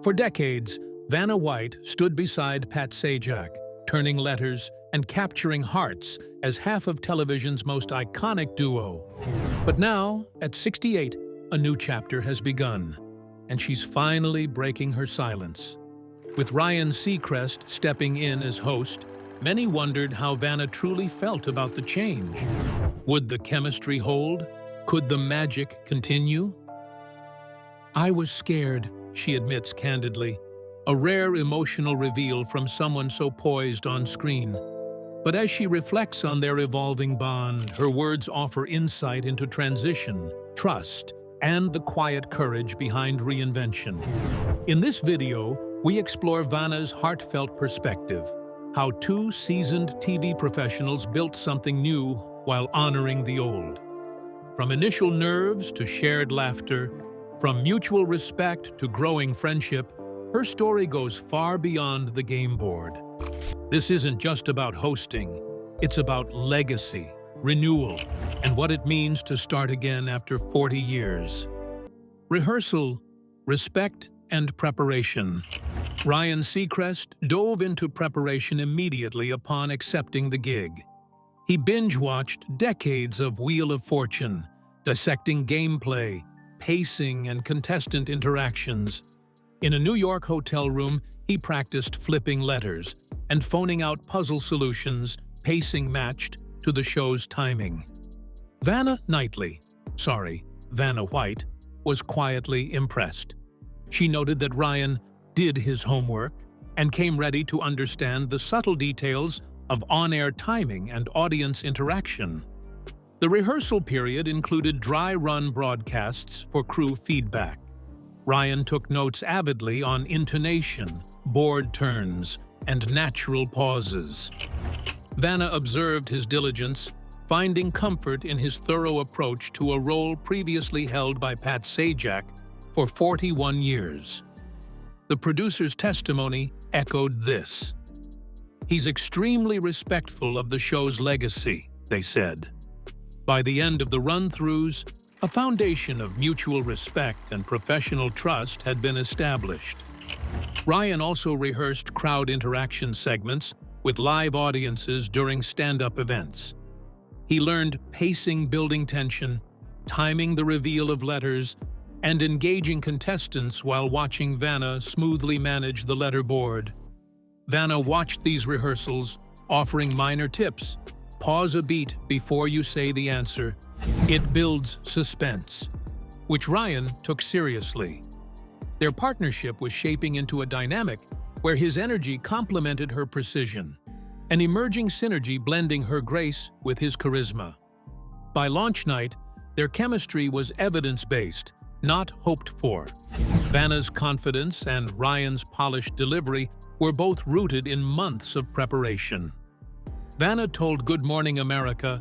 For decades, Vanna White stood beside Pat Sajak, turning letters and capturing hearts as half of television's most iconic duo. But now, at 68, a new chapter has begun, and she's finally breaking her silence. With Ryan Seacrest stepping in as host, many wondered how Vanna truly felt about the change. Would the chemistry hold? Could the magic continue? "I was scared," she admits candidly, a rare emotional reveal from someone so poised on screen. But as she reflects on their evolving bond, her words offer insight into transition, trust, and the quiet courage behind reinvention. In this video, we explore Vanna's heartfelt perspective, how two seasoned TV professionals built something new while honoring the old. From initial nerves to shared laughter, from mutual respect to growing friendship, her story goes far beyond the game board. This isn't just about hosting, it's about legacy, renewal, and what it means to start again after 40 years. Rehearsal, respect, and preparation. Ryan Seacrest dove into preparation immediately upon accepting the gig. He binge-watched decades of Wheel of Fortune, dissecting gameplay, pacing, and contestant interactions. In a New York hotel room, he practiced flipping letters and phoning out puzzle solutions, pacing matched to the show's timing. Vanna White, was quietly impressed. She noted that Ryan did his homework and came ready to understand the subtle details of on-air timing and audience interaction. The rehearsal period included dry-run broadcasts for crew feedback. Ryan took notes avidly on intonation, board turns, and natural pauses. Vanna observed his diligence, finding comfort in his thorough approach to a role previously held by Pat Sajak for 41 years. The producer's testimony echoed this. "He's extremely respectful of the show's legacy," they said. By the end of the run-throughs, a foundation of mutual respect and professional trust had been established. Ryan also rehearsed crowd interaction segments with live audiences during stand-up events. He learned pacing building tension, timing the reveal of letters, and engaging contestants while watching Vanna smoothly manage the letterboard. Vanna watched these rehearsals, offering minor tips. Pause a beat before you say the answer. It builds suspense, which Ryan took seriously. Their partnership was shaping into a dynamic where his energy complemented her precision, an emerging synergy blending her grace with his charisma. By launch night, their chemistry was evidence-based, not hoped for. Vanna's confidence and Ryan's polished delivery were both rooted in months of preparation. Vanna told Good Morning America,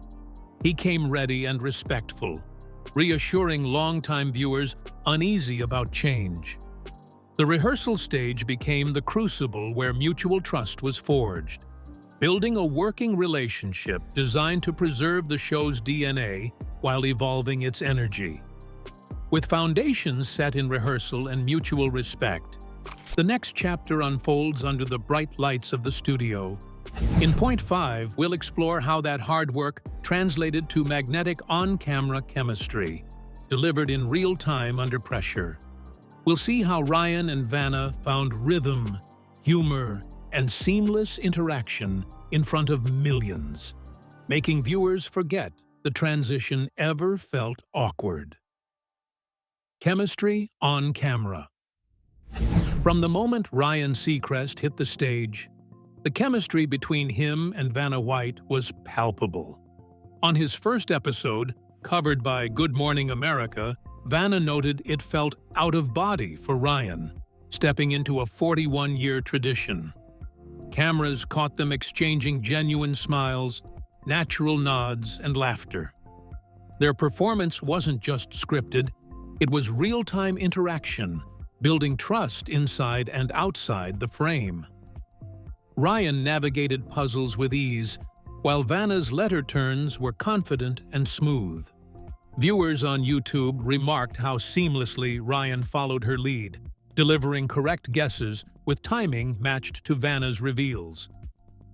"He came ready and respectful," reassuring longtime viewers uneasy about change. The rehearsal stage became the crucible where mutual trust was forged, building a working relationship designed to preserve the show's DNA while evolving its energy. With foundations set in rehearsal and mutual respect, the next chapter unfolds under the bright lights of the studio. In Point 5, we'll explore how that hard work translated to magnetic on-camera chemistry, delivered in real time under pressure. We'll see how Ryan and Vanna found rhythm, humor, and seamless interaction in front of millions, making viewers forget the transition ever felt awkward. Chemistry on camera. From the moment Ryan Seacrest hit the stage, the chemistry between him and Vanna White was palpable. On his first episode, covered by Good Morning America, Vanna noted it felt out of body for Ryan, stepping into a 41-year tradition. Cameras caught them exchanging genuine smiles, natural nods, and laughter. Their performance wasn't just scripted, it was real-time interaction, building trust inside and outside the frame. Ryan navigated puzzles with ease, while Vanna's letter turns were confident and smooth. Viewers on YouTube remarked how seamlessly Ryan followed her lead, delivering correct guesses with timing matched to Vanna's reveals.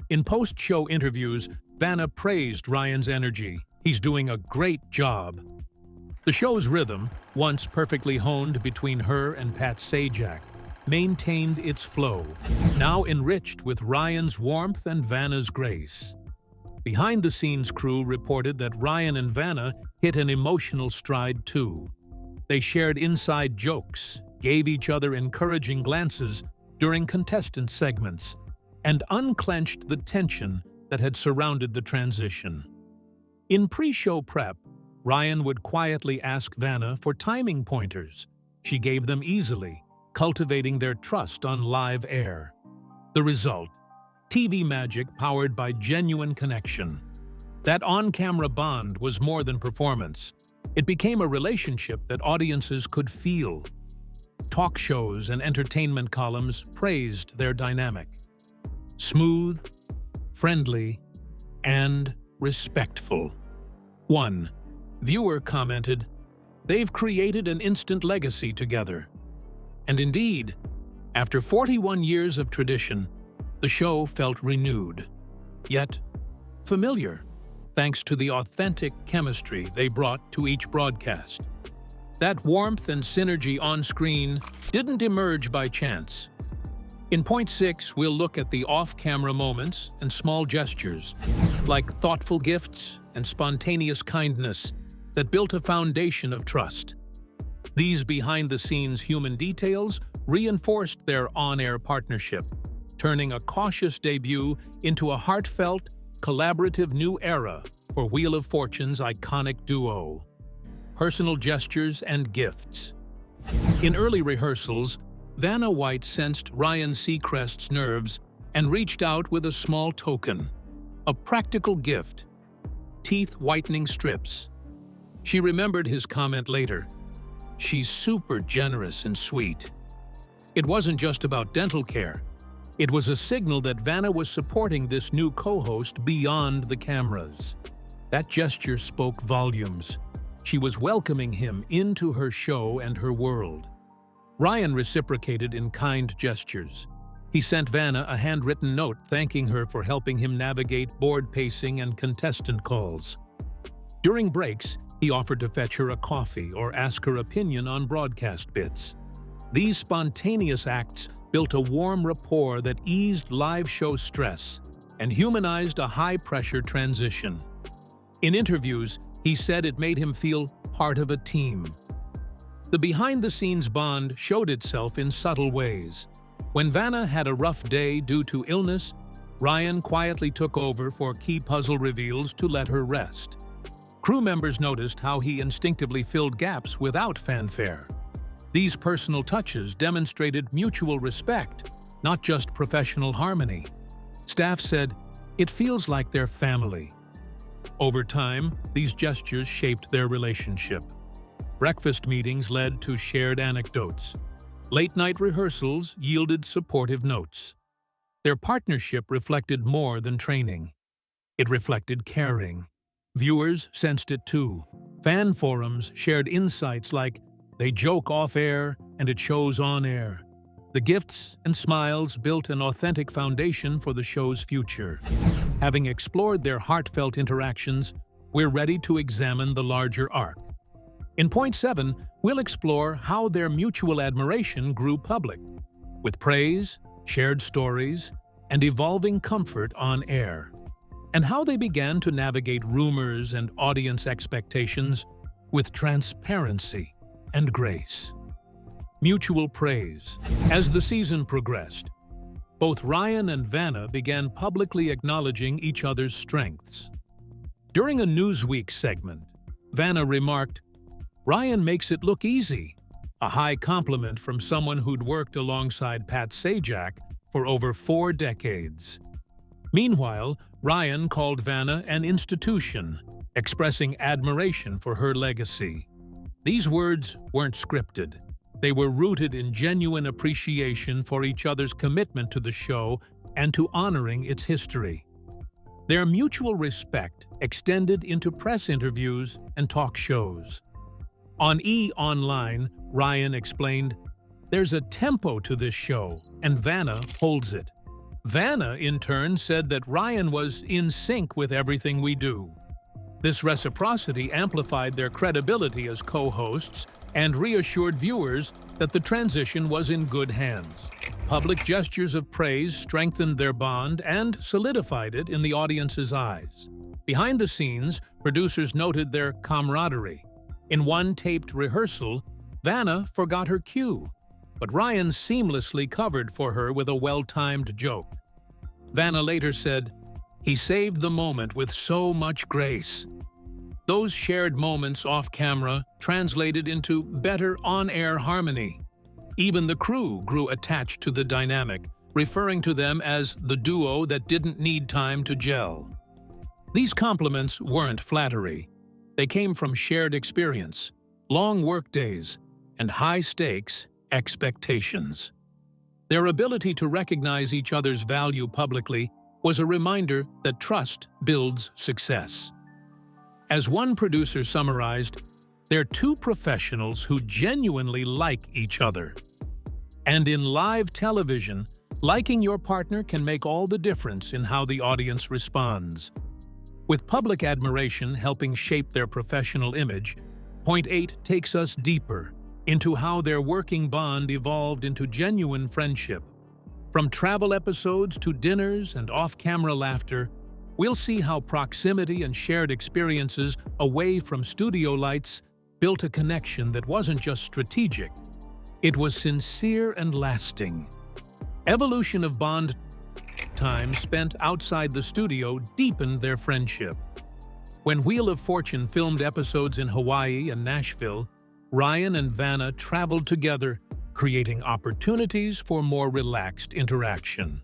In post-show interviews, Vanna praised Ryan's energy. "He's doing a great job." The show's rhythm, once perfectly honed between her and Pat Sajak, maintained its flow, now enriched with Ryan's warmth and Vanna's grace. Behind-the-scenes crew reported that Ryan and Vanna hit an emotional stride too. They shared inside jokes, gave each other encouraging glances during contestant segments, and unclenched the tension that had surrounded the transition. In pre-show prep, Ryan would quietly ask Vanna for timing pointers. She gave them easily, cultivating their trust on live air. The result: TV magic powered by genuine connection. That on-camera bond was more than performance. It became a relationship that audiences could feel. Talk shows and entertainment columns praised their dynamic. Smooth, friendly, and respectful. One viewer commented, "They've created an instant legacy together." And indeed, after 41 years of tradition, the show felt renewed, yet familiar, thanks to the authentic chemistry they brought to each broadcast. That warmth and synergy on screen didn't emerge by chance. In point 6, we'll look at the off-camera moments and small gestures, like thoughtful gifts and spontaneous kindness that built a foundation of trust. These behind-the-scenes human details reinforced their on-air partnership, turning a cautious debut into a heartfelt, collaborative new era for Wheel of Fortune's iconic duo. Personal gestures and gifts. In early rehearsals, Vanna White sensed Ryan Seacrest's nerves and reached out with a small token, a practical gift: teeth-whitening strips. She remembered his comment later: "She's super generous and sweet." It wasn't just about dental care. It was a signal that Vanna was supporting this new co-host beyond the cameras. That gesture spoke volumes. She was welcoming him into her show and her world. Ryan reciprocated in kind gestures. He sent Vanna a handwritten note thanking her for helping him navigate board pacing and contestant calls. During breaks, he offered to fetch her a coffee or ask her opinion on broadcast bits. These spontaneous acts built a warm rapport that eased live show stress and humanized a high-pressure transition. In interviews, he said it made him feel part of a team. The behind-the-scenes bond showed itself in subtle ways. When Vanna had a rough day due to illness, Ryan quietly took over for key puzzle reveals to let her rest. Crew members noticed how he instinctively filled gaps without fanfare. These personal touches demonstrated mutual respect, not just professional harmony. Staff said, "It feels like they're family." Over time, these gestures shaped their relationship. Breakfast meetings led to shared anecdotes. Late-night rehearsals yielded supportive notes. Their partnership reflected more than training. It reflected caring. Viewers sensed it too. Fan forums shared insights like, "They joke off-air and it shows on-air." The gifts and smiles built an authentic foundation for the show's future. Having explored their heartfelt interactions, we're ready to examine the larger arc. In point 7, we'll explore how their mutual admiration grew public, with praise, shared stories, and evolving comfort on air, and how they began to navigate rumors and audience expectations with transparency and grace. Mutual praise. As the season progressed, both Ryan and Vanna began publicly acknowledging each other's strengths. During a Newsweek segment, Vanna remarked, "Ryan makes it look easy," a high compliment from someone who'd worked alongside Pat Sajak for over 4 decades. Meanwhile, Ryan called Vanna an institution, expressing admiration for her legacy. These words weren't scripted. They were rooted in genuine appreciation for each other's commitment to the show and to honoring its history. Their mutual respect extended into press interviews and talk shows. On E! Online, Ryan explained, There's a tempo to this show, and Vanna holds it. Vanna, in turn, said that Ryan was in sync with everything we do. This reciprocity amplified their credibility as co-hosts and reassured viewers that the transition was in good hands. Public gestures of praise strengthened their bond and solidified it in the audience's eyes. Behind the scenes, producers noted their camaraderie. In one taped rehearsal, Vanna forgot her cue, but Ryan seamlessly covered for her with a well-timed joke. Vanna later said, "He saved the moment with so much grace." Those shared moments off-camera translated into better on-air harmony. Even the crew grew attached to the dynamic, referring to them as the duo that didn't need time to gel. These compliments weren't flattery. They came from shared experience, long workdays, and high-stakes expectations. Their ability to recognize each other's value publicly was a reminder that trust builds success. As one producer summarized, they're two professionals who genuinely like each other. And in live television, liking your partner can make all the difference in how the audience responds. With public admiration helping shape their professional image, Point 8 takes us deeper into how their working bond evolved into genuine friendship. From travel episodes to dinners and off-camera laughter, we'll see how proximity and shared experiences away from studio lights built a connection that wasn't just strategic. It was sincere and lasting. Evolution of bond time spent outside the studio deepened their friendship. When Wheel of Fortune filmed episodes in Hawaii and Nashville, Ryan and Vanna traveled together, creating opportunities for more relaxed interaction.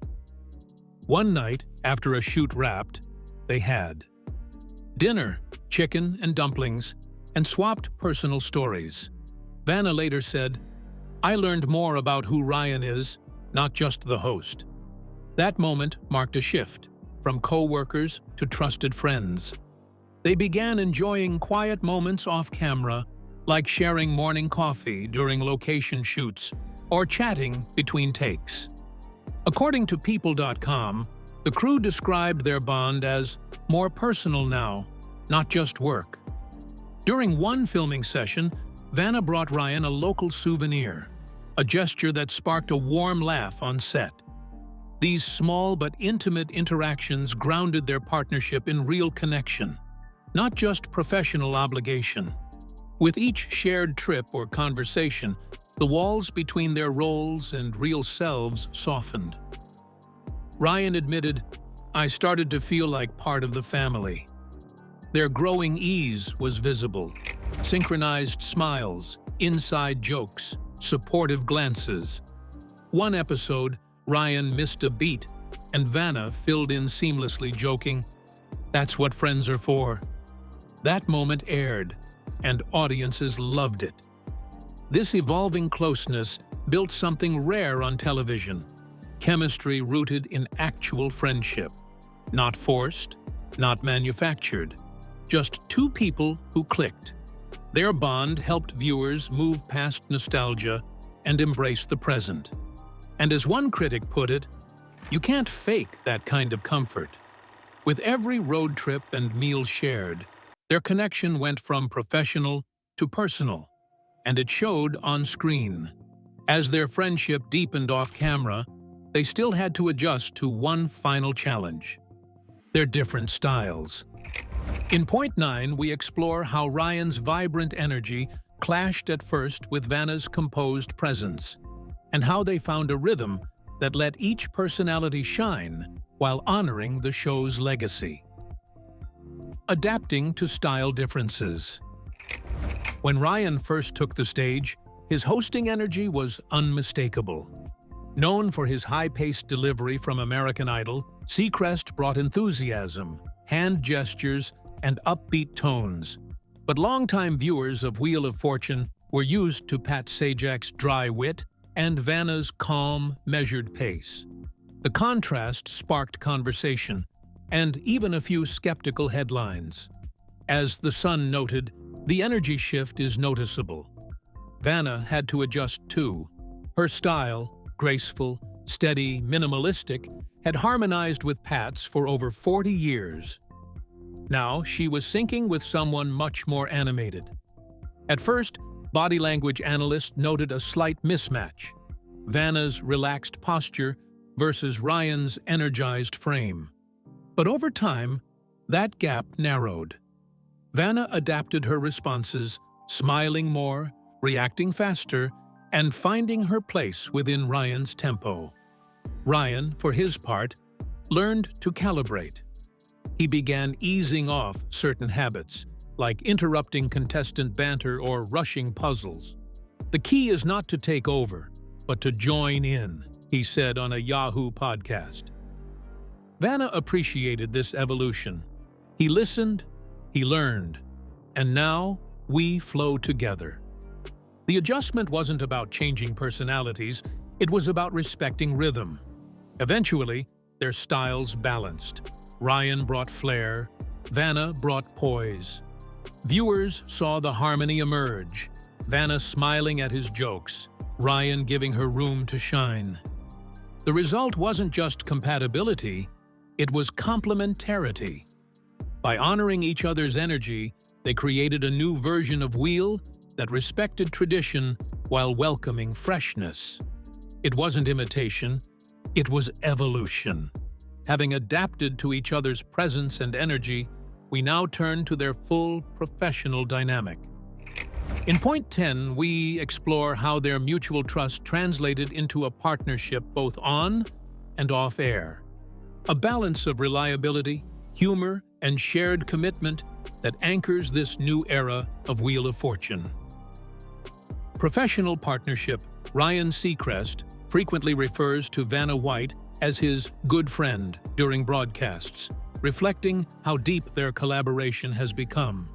One night, after a shoot wrapped, they had dinner, chicken and dumplings, and swapped personal stories. Vanna later said, "I learned more about who Ryan is, not just the host." That moment marked a shift, from co-workers to trusted friends. They began enjoying quiet moments off-camera, like sharing morning coffee during location shoots or chatting between takes. According to People.com, the crew described their bond as more personal now, not just work. During one filming session, Vanna brought Ryan a local souvenir, a gesture that sparked a warm laugh on set. These small but intimate interactions grounded their partnership in real connection, not just professional obligation. With each shared trip or conversation, the walls between their roles and real selves softened. Ryan admitted, "I started to feel like part of the family." Their growing ease was visible. Synchronized smiles, inside jokes, supportive glances. One episode, Ryan missed a beat, and Vanna filled in seamlessly, joking, "That's what friends are for." That moment aired, and audiences loved it. This evolving closeness built something rare on television, chemistry rooted in actual friendship. Not forced, not manufactured, just two people who clicked. Their bond helped viewers move past nostalgia and embrace the present. And as one critic put it, "You can't fake that kind of comfort." With every road trip and meal shared, their connection went from professional to personal, and it showed on screen. As their friendship deepened off-camera, they still had to adjust to one final challenge: their different styles. In Point 9, we explore how Ryan's vibrant energy clashed at first with Vanna's composed presence, and how they found a rhythm that let each personality shine while honoring the show's legacy. Adapting to style differences. When Ryan first took the stage, his hosting energy was unmistakable. Known for his high-paced delivery from American Idol, Seacrest brought enthusiasm, hand gestures, and upbeat tones. But longtime viewers of Wheel of Fortune were used to Pat Sajak's dry wit and Vanna's calm, measured pace. The contrast sparked conversation, and even a few skeptical headlines. As The Sun noted, the energy shift is noticeable. Vanna had to adjust too. Her style, graceful, steady, minimalistic, had harmonized with Pat's for over 40 years. Now she was syncing with someone much more animated. At first, body language analysts noted a slight mismatch: Vanna's relaxed posture versus Ryan's energized frame. But over time, that gap narrowed. Vanna adapted her responses, smiling more, reacting faster, and finding her place within Ryan's tempo. Ryan, for his part, learned to calibrate. He began easing off certain habits, like interrupting contestant banter or rushing puzzles. "The key is not to take over, but to join in," he said on a Yahoo podcast. Vanna appreciated this evolution. He listened, he learned, and now we flow together. The adjustment wasn't about changing personalities, it was about respecting rhythm. Eventually, their styles balanced. Ryan brought flair, Vanna brought poise. Viewers saw the harmony emerge, Vanna smiling at his jokes, Ryan giving her room to shine. The result wasn't just compatibility, it was complementarity. By honoring each other's energy, they created a new version of Wheel that respected tradition while welcoming freshness. It wasn't imitation, it was evolution. Having adapted to each other's presence and energy, we now turn to their full professional dynamic. In point 10, we explore how their mutual trust translated into a partnership both on and off air. A balance of reliability, humor, and shared commitment that anchors this new era of Wheel of Fortune. Professional partnership. Ryan Seacrest frequently refers to Vanna White as his good friend during broadcasts, reflecting how deep their collaboration has become.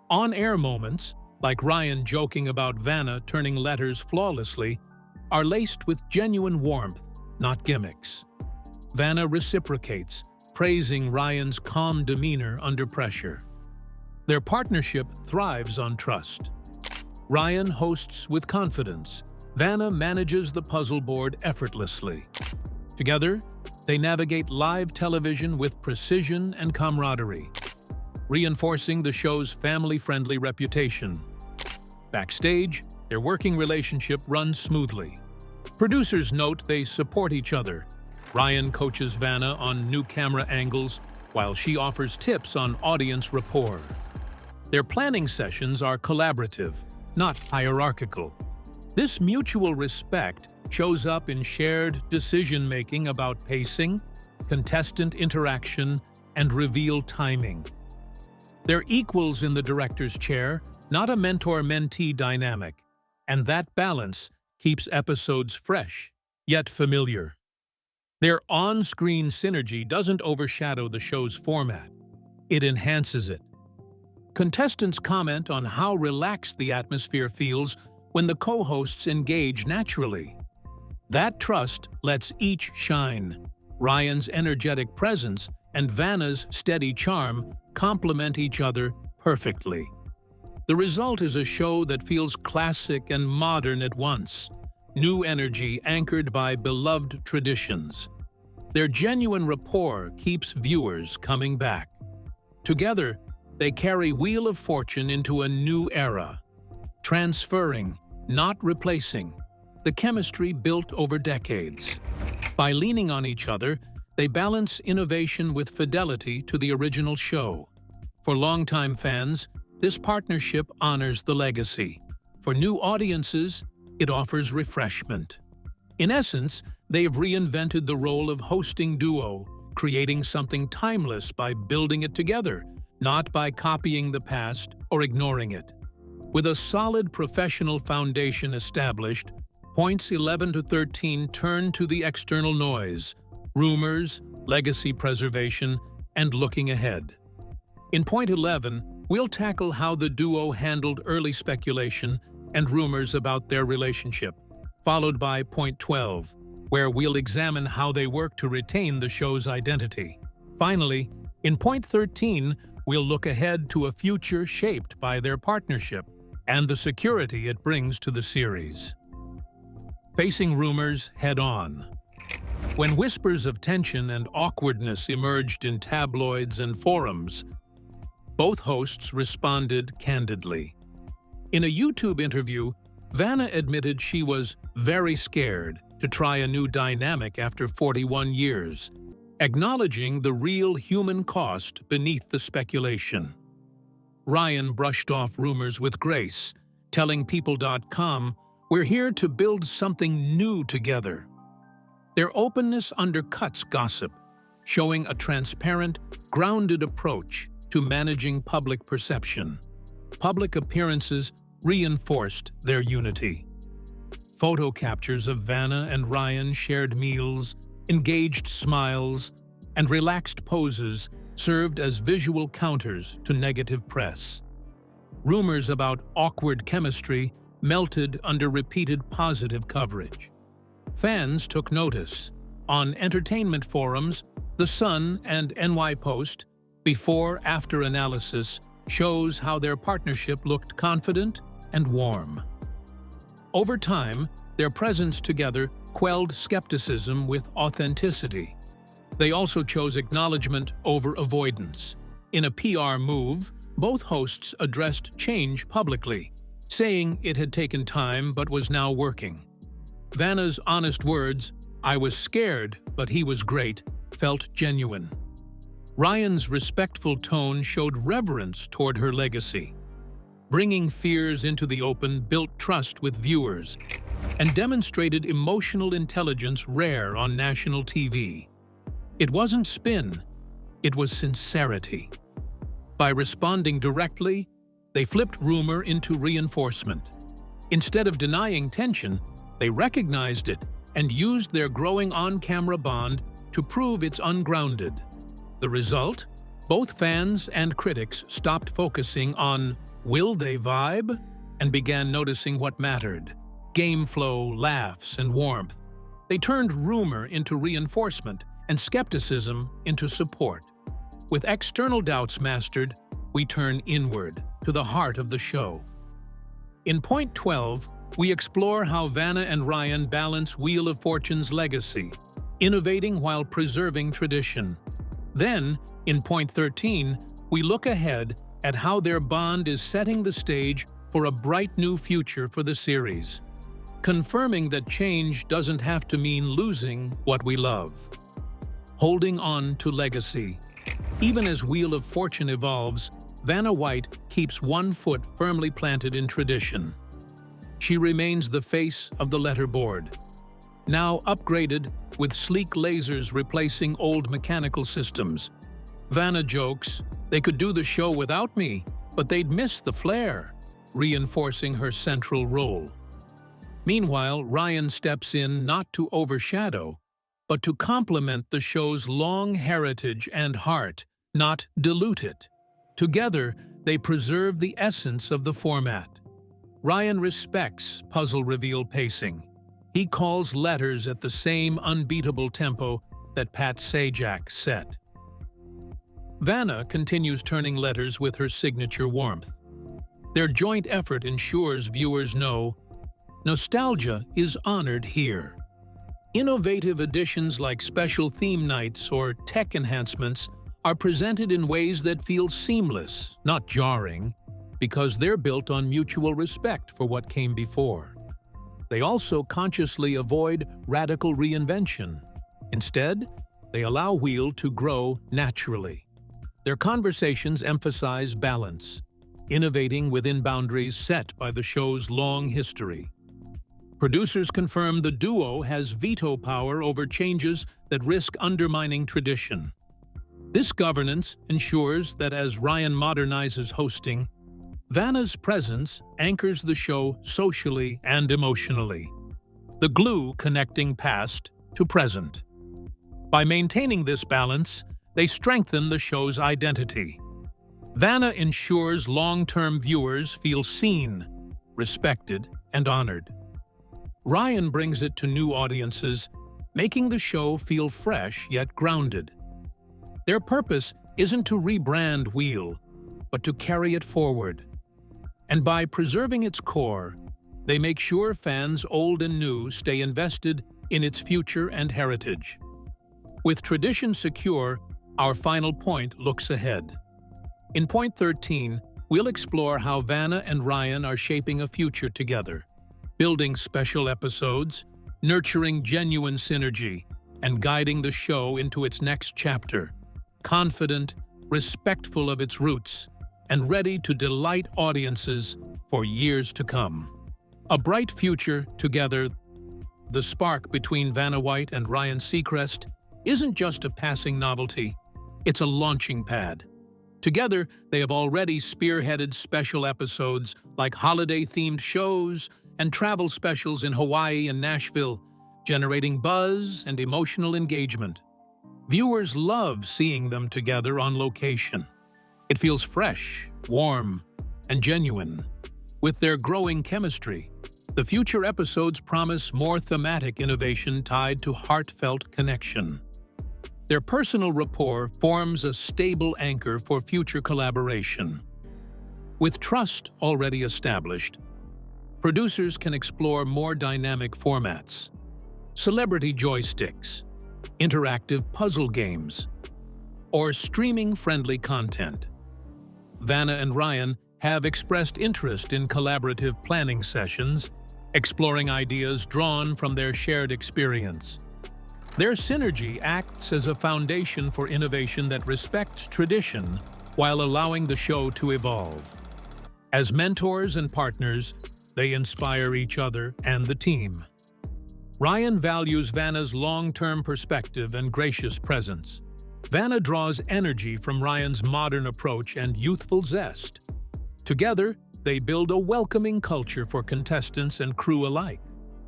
On-air moments, like Ryan joking about Vanna turning letters flawlessly, are laced with genuine warmth, not gimmicks. Vanna reciprocates, praising Ryan's calm demeanor under pressure. Their partnership thrives on trust. Ryan hosts with confidence. Vanna manages the puzzle board effortlessly. Together, they navigate live television with precision and camaraderie, reinforcing the show's family-friendly reputation. Backstage, their working relationship runs smoothly. Producers note they support each other. Ryan coaches Vanna on new camera angles, while she offers tips on audience rapport. Their planning sessions are collaborative, not hierarchical. This mutual respect shows up in shared decision-making about pacing, contestant interaction, and reveal timing. They're equals in the director's chair, not a mentor-mentee dynamic, and that balance keeps episodes fresh, yet familiar. Their on-screen synergy doesn't overshadow the show's format. It enhances it. Contestants comment on how relaxed the atmosphere feels when the co-hosts engage naturally. That trust lets each shine. Ryan's energetic presence and Vanna's steady charm complement each other perfectly. The result is a show that feels classic and modern at once, new energy anchored by beloved traditions. Their genuine rapport keeps viewers coming back. Together, they carry Wheel of Fortune into a new era, transferring, not replacing, the chemistry built over decades. By leaning on each other, they balance innovation with fidelity to the original show. For longtime fans, this partnership honors the legacy. For new audiences, it offers refreshment. In essence, they've reinvented the role of hosting duo, creating something timeless by building it together, not by copying the past or ignoring it. With a solid professional foundation established, points 11 to 13 turn to the external noise, rumors, legacy preservation, and looking ahead. In point 11, we'll tackle how the duo handled early speculation and rumors about their relationship, followed by point 12, where we'll examine how they work to retain the show's identity. Finally, in point 13, we'll look ahead to a future shaped by their partnership and the security it brings to the series. facing rumors head-on. When whispers of tension and awkwardness emerged in tabloids and forums, both hosts responded candidly. In a YouTube interview, Vanna admitted she was very scared to try a new dynamic after 41 years, acknowledging the real human cost beneath the speculation. Ryan brushed off rumors with grace, telling People.com, "We're here to build something new together." Their openness undercuts gossip, showing a transparent, grounded approach to managing public perception. Public appearances reinforced their unity. Photo captures of Vanna and Ryan shared meals, engaged smiles, and relaxed poses served as visual counters to negative press. Rumors about awkward chemistry melted under repeated positive coverage. Fans took notice. On entertainment forums, The Sun and NY Post, before-after analysis shows how their partnership looked confident and warm. Over time, their presence together quelled skepticism with authenticity. They also chose acknowledgement over avoidance. In a PR move, both hosts addressed change publicly, saying it had taken time but was now working. Vanna's honest words, "I was scared, but he was great," felt genuine. Ryan's respectful tone showed reverence toward her legacy. Bringing fears into the open built trust with viewers and demonstrated emotional intelligence rare on national TV. It wasn't spin, it was sincerity. By responding directly, they flipped rumor into reinforcement. Instead of denying tension, they recognized it and used their growing on-camera bond to prove it's ungrounded. The result? Both fans and critics stopped focusing on "will they vibe?" and began noticing what mattered: game flow, laughs, and warmth. They turned rumor into reinforcement and skepticism into support. With external doubts mastered, we turn inward, to the heart of the show. In Point 12, we explore how Vanna and Ryan balance Wheel of Fortune's legacy, innovating while preserving tradition. Then, in Point 13, we look ahead at how their bond is setting the stage for a bright new future for the series, confirming that change doesn't have to mean losing what we love. Holding on to legacy. Even as Wheel of Fortune evolves, Vanna White keeps one foot firmly planted in tradition. She remains the face of the letterboard, now upgraded with sleek lasers replacing old mechanical systems. Vanna jokes, "They could do the show without me, but they'd miss the flair," reinforcing her central role. Meanwhile, Ryan steps in not to overshadow, but to complement the show's long heritage and heart, not dilute it. Together, they preserve the essence of the format. Ryan respects puzzle reveal pacing. He calls letters at the same unbeatable tempo that Pat Sajak set. Vanna continues turning letters with her signature warmth. Their joint effort ensures viewers know nostalgia is honored here. Innovative additions like special theme nights or tech enhancements are presented in ways that feel seamless, not jarring, because they're built on mutual respect for what came before. They also consciously avoid radical reinvention. Instead, they allow Wheel to grow naturally. Their conversations emphasize balance, innovating within boundaries set by the show's long history. Producers confirm the duo has veto power over changes that risk undermining tradition. This governance ensures that as Ryan modernizes hosting, Vanna's presence anchors the show socially and emotionally, the glue connecting past to present. By maintaining this balance, they strengthen the show's identity. Vanna ensures long-term viewers feel seen, respected, and honored. Ryan brings it to new audiences, making the show feel fresh yet grounded. Their purpose isn't to rebrand Wheel, but to carry it forward. And by preserving its core, They make sure fans old and new stay invested in its future and heritage. With tradition secure, our final point looks ahead. In point 13, we'll explore how Vanna and Ryan are shaping a future together, building special episodes, nurturing genuine synergy, and guiding the show into its next chapter, confident, respectful of its roots, and ready to delight audiences for years to come. A bright future together. The spark between Vanna White and Ryan Seacrest isn't just a passing novelty, it's a launching pad. Together, they have already spearheaded special episodes like holiday-themed shows and travel specials in Hawaii and Nashville, generating buzz and emotional engagement. Viewers love seeing them together on location. It feels fresh, warm, and genuine. With their growing chemistry, the future episodes promise more thematic innovation tied to heartfelt connection. Their personal rapport forms a stable anchor for future collaboration. With trust already established, producers can explore more dynamic formats, celebrity joysticks, interactive puzzle games, or streaming-friendly content. Vanna and Ryan have expressed interest in collaborative planning sessions, exploring ideas drawn from their shared experience. Their synergy acts as a foundation for innovation that respects tradition while allowing the show to evolve. As mentors and partners, they inspire each other and the team. Ryan values Vanna's long-term perspective and gracious presence. Vanna draws energy from Ryan's modern approach and youthful zest. Together, they build a welcoming culture for contestants and crew alike,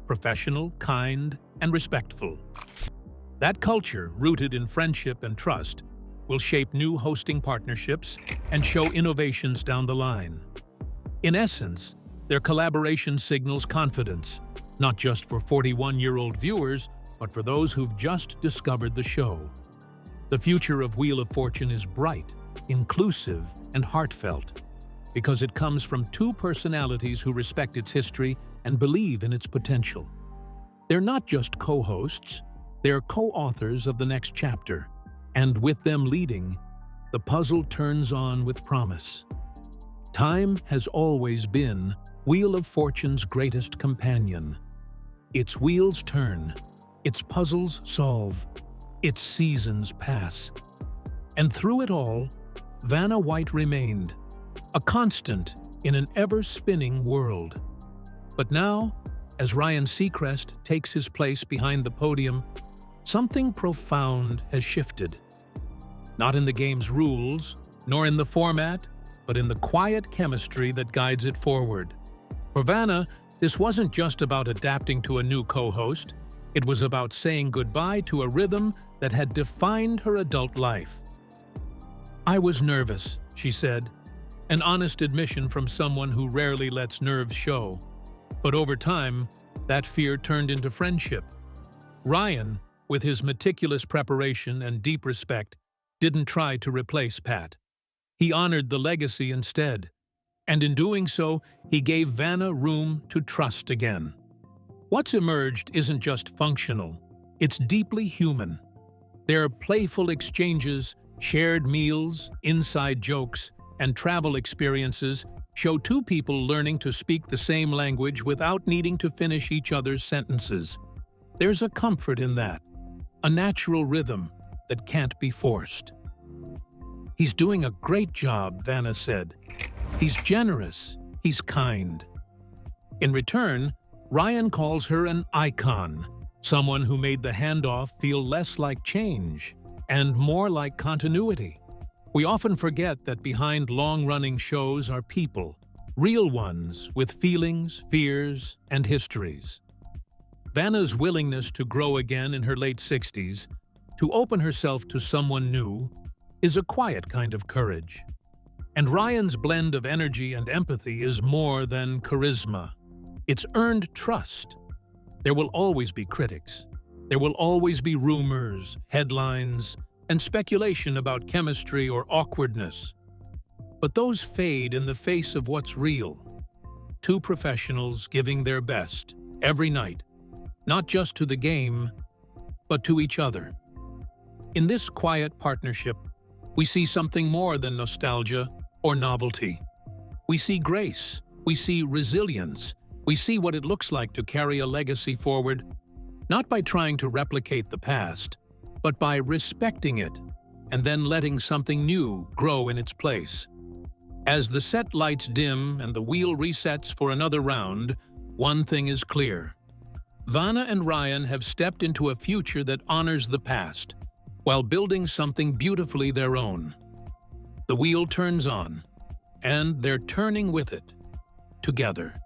professional, kind, and respectful. That culture, rooted in friendship and trust, will shape new hosting partnerships and show innovations down the line. In essence, their collaboration signals confidence, not just for 41-year-old viewers, but for those who've just discovered the show. The future of Wheel of Fortune is bright, inclusive, and heartfelt, because it comes from two personalities who respect its history and believe in its potential. They're not just co-hosts, they're co-authors of the next chapter, and with them leading, the puzzle turns on with promise. Time has always been Wheel of Fortune's greatest companion. Its wheels turn, its puzzles solve, its seasons pass. And through it all, Vanna White remained, a constant in an ever-spinning world. But now, as Ryan Seacrest takes his place behind the podium, something profound has shifted. Not in the game's rules, nor in the format, but in the quiet chemistry that guides it forward. For Vanna, this wasn't just about adapting to a new co-host, it was about saying goodbye to a rhythm that had defined her adult life. "I was nervous," she said, an honest admission from someone who rarely lets nerves show. But over time, that fear turned into friendship. Ryan, with his meticulous preparation and deep respect, didn't try to replace Pat. He honored the legacy instead. And in doing so, he gave Vanna room to trust again. What's emerged isn't just functional, it's deeply human. Their playful exchanges, shared meals, inside jokes, and travel experiences show two people learning to speak the same language without needing to finish each other's sentences. There's a comfort in that, a natural rhythm that can't be forced. "He's doing a great job," Vanna said. "He's generous, he's kind." In return, Ryan calls her an icon, someone who made the handoff feel less like change and more like continuity. We often forget that behind long-running shows are people, real ones with feelings, fears, and histories. Vanna's willingness to grow again in her late 60s, to open herself to someone new, is a quiet kind of courage. And Ryan's blend of energy and empathy is more than charisma. It's earned trust. There will always be critics. There will always be rumors, headlines, and speculation about chemistry or awkwardness. But those fade in the face of what's real. two professionals giving their best every night, not just to the game, but to each other. In this quiet partnership, we see something more than nostalgia or novelty. We see grace, we see resilience, we see what it looks like to carry a legacy forward, not by trying to replicate the past, but by respecting it and then letting something new grow in its place. As the set lights dim and the wheel resets for another round, one thing is clear. Vanna and Ryan have stepped into a future that honors the past, while building something beautifully their own. The wheel turns on, and they're turning with it, together.